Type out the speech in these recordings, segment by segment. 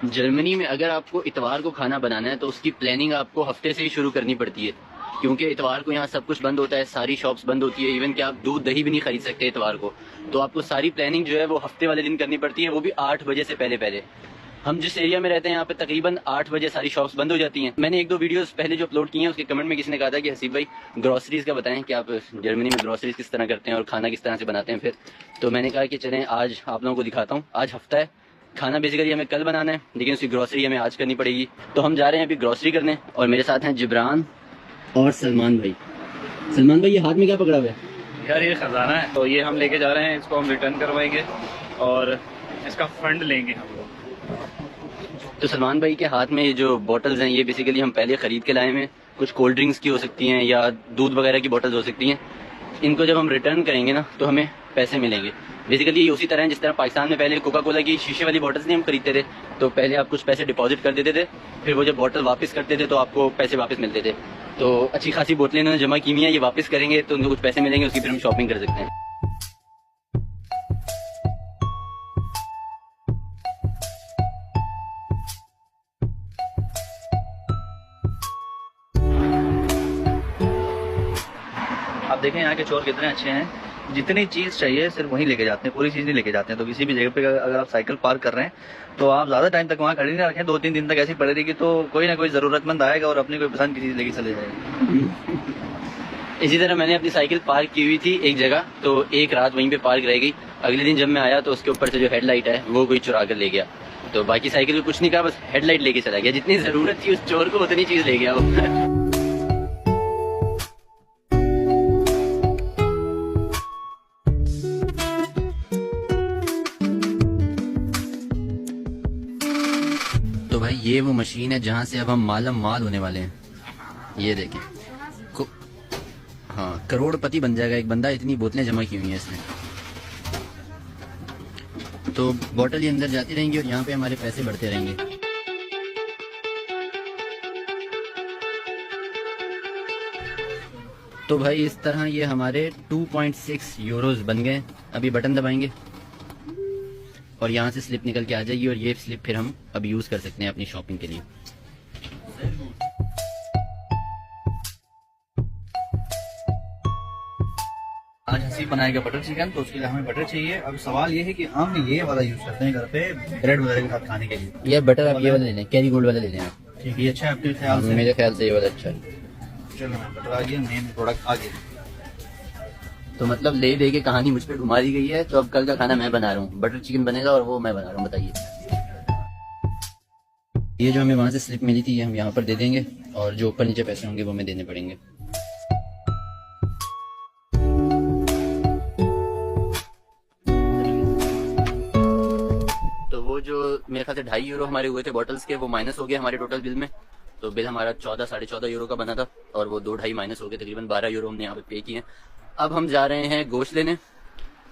Germany में अगर आपको इतवार को खाना बनाना है तो उसकी प्लानिंग आपको हफ्ते से ही शुरू करनी पड़ती है, क्योंकि इतवार को यहाँ सब कुछ बंद होता है, सारी शॉप्स बंद होती है, इवन कि आप दूध दही भी नहीं खरीद सकते इतवार को। तो आपको सारी प्लानिंग जो है वो हफ्ते वाले दिन करनी पड़ती है, वो भी 8 बजे से पहले पहले। हम जिस एरिया में रहते हैं यहाँ पे तकरीबन 8 बजे सारी शॉप्स बंद हो जाती हैं। मैंने 1-2 वीडियोस पहले जो अपलोड किए हैं उसके कमेंट में किसी ने कहा था कि हसीब भाई ग्रोसरीज का बताएं कि आप जर्मनी में ग्रोसरीज किस तरह करते हैं और खाना किस तरह से बनाते हैं। फिर तो मैंने कहा कि चलें आज आप लोगों को दिखाता हूँ। आज हफ्ता है, खाना बेसिकली हमें कल बनाना है लेकिन उसकी ग्रोसरी हमें आज करनी पड़ेगी। तो हम जा रहे हैं अभी ग्रोसरी करने और मेरे साथ हैं जिब्रान और सलमान भाई। सलमान भाई, ये हाथ में क्या पकड़ा हुआ है? यार ये खजाना है, तो ये हम लेके जा रहे हैं, इसको हम रिटर्न करवाएंगे और इसका फंड लेंगे हम लोग। तो सलमान भाई के हाथ में ये जो बॉटल्स हैं ये बेसिकली हम पहले खरीद के लाए हैं। कुछ कोल्ड ड्रिंक्स की हो सकती हैं या दूध वगैरह की बॉटल्स हो सकती हैं। इनको जब हम रिटर्न करेंगे ना तो हमें पैसे मिलेंगे। बेसिकली ये उसी तरह है जिस तरह पाकिस्तान में पहले कोका कोला की शीशे वाली बॉटल्स नहीं हम खरीदते थे, तो पहले आप कुछ पैसे डिपॉजिट कर देते थे, फिर वो जब बॉटल वापस करते थे तो आपको पैसे वापस मिलते थे। तो अच्छी खासी बोतलें इन्होंने जमा की हुई हैं, ये वापस करेंगे तो उनको कुछ पैसे मिलेंगे, उसकी फिर हम शॉपिंग कर सकते हैं। आप देखें यहाँ के चोर कितने अच्छे हैं, जितनी चीज़ चाहिए सिर्फ वहीं लेके जाते हैं, पूरी चीज़ नहीं लेके जाते हैं। तो किसी भी जगह पे अगर आप साइकिल पार्क कर रहे हैं तो आप ज़्यादा टाइम तक वहाँ खड़ी ना रखें, 2-3 दिन तक ऐसी पड़ी रहेगी तो कोई ना कोई ज़रूरतमंद आएगा और अपनी कोई पसंद की चीज़ लेके चले जाएगा। इसी तरह मैंने अपनी साइकिल पार्क की हुई थी एक जगह, तो एक रात वहीं पे पार्क रह गई। अगले दिन जब मैं आया तो उसके ऊपर से जो हेडलाइट है वो कोई चुरा कर ले गया। तो बाकी साइकिल को कुछ नहीं कहा, बस हेडलाइट लेके चला गया। जितनी जरूरत थी उस चोर को उतनी चीज ले गया वो। तो भाई ये वो मशीन है जहाँ से अब हम मालम माल होने वाले हैं। ये देखें, हाँ, करोड़पति बन जाएगा एक बंदा, इतनी बोतलें जमा की हुई हैं इसने। तो बोतल ये अंदर जाती रहेंगी और यहाँ पे हमारे पैसे बढ़ते रहेंगे। तो भाई इस तरह ये हमारे 2.6 यूरोज बन गए। अभी बटन दबाएंगे और यहाँ से स्लिप निकल के आ जाएगी और ये स्लिप फिर हम अब यूज़ कर सकते हैं अपनी शॉपिंग के लिए। आज हसीब बनाएगा बटर चिकन, तो उसके लिए हमें बटर चाहिए। अब सवाल ये है कि हम ये वाला यूज करते हैं घर पे ब्रेड वगैरह के साथ खाने के लिए। ये बटर आप ये वाला ले लें, कैरी गोल्ड वाला ले लें आप। ठीक है, अच्छा है आपके ख्याल से? मेरे ख्याल से ये वाला अच्छा है। चलो बटर आ गया, मेन प्रोडक्ट आ गया। तो मतलब ले दे के कहानी मुझ पे घुमा दी गई है। तो अब कल का खाना मैं बना रहा हूँ, बटर चिकन बनेगा और वो मैं बना रहा हूँ। बताइए, ये जो हमें वहाँ से स्लिप मिली थी ये हम यहाँ पर दे देंगे और जो ऊपर नीचे पैसे होंगे वो हमें देने पड़ेंगे। तो वो जो मेरे ख्याल से 2.5 यूरो हमारे हुए थे बॉटल्स के, वो माइनस हो गया हमारे टोटल बिल में। तो बिल हमारा 14-14.5 यूरो का बना था और वो 2-2.5 माइनस हो गए, तकरीबन 12 यूरो हमने यहाँ पे पे किए हैं। अब हम जा रहे हैं गोश्त लेने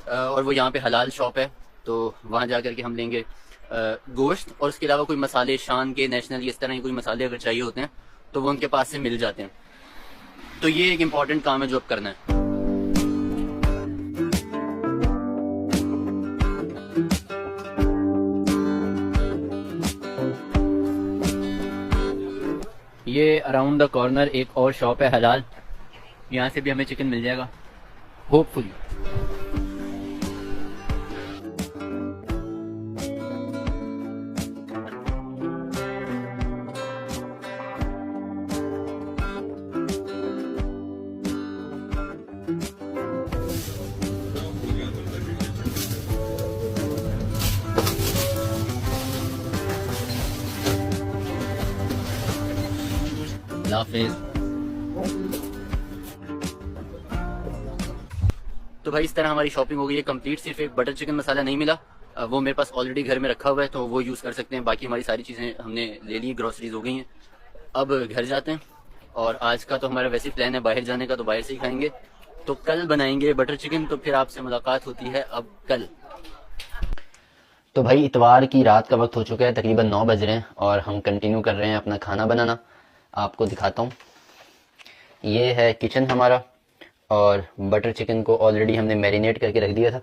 और वो यहाँ पे हलाल शॉप है, तो वहाँ जा करके हम लेंगे गोश्त। और उसके अलावा कोई मसाले शान के, नेशनल, इस तरह के कोई मसाले अगर चाहिए होते हैं तो वो उनके पास से मिल जाते हैं। तो ये एक इम्पॉर्टेंट काम है जो अब करना है। ये अराउंड द कॉर्नर एक और शॉप है हलाल, यहाँ से भी हमें चिकन मिल जाएगा होपफुली। हाफिज। तो भाई इस तरह हमारी शॉपिंग हो गई है कंप्लीट। सिर्फ एक बटर चिकन मसाला नहीं मिला, वो मेरे पास ऑलरेडी घर में रखा हुआ है तो वो यूज़ कर सकते हैं। बाकी हमारी सारी चीज़ें हमने ले ली, ग्रोसरीज हो गई हैं। अब घर जाते हैं और आज का तो हमारा वैसे प्लान है बाहर जाने का, तो बाहर से ही खाएंगे। तो कल बनाएंगे बटर चिकन, तो फिर आपसे मुलाकात होती है अब कल। तो भाई इतवार की रात का वक्त हो चुका है, तकरीबन 9 बज रहे हैं और हम कंटिन्यू कर रहे हैं अपना खाना बनाना। आपको दिखाता हूँ, ये है किचन हमारा और बटर चिकन को ऑलरेडी हमने मैरिनेट करके रख दिया था।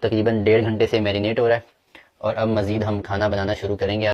तकरीबन 1.5 घंटे से मैरिनेट हो रहा है और अब मज़ीद हम खाना बनाना शुरू करेंगे।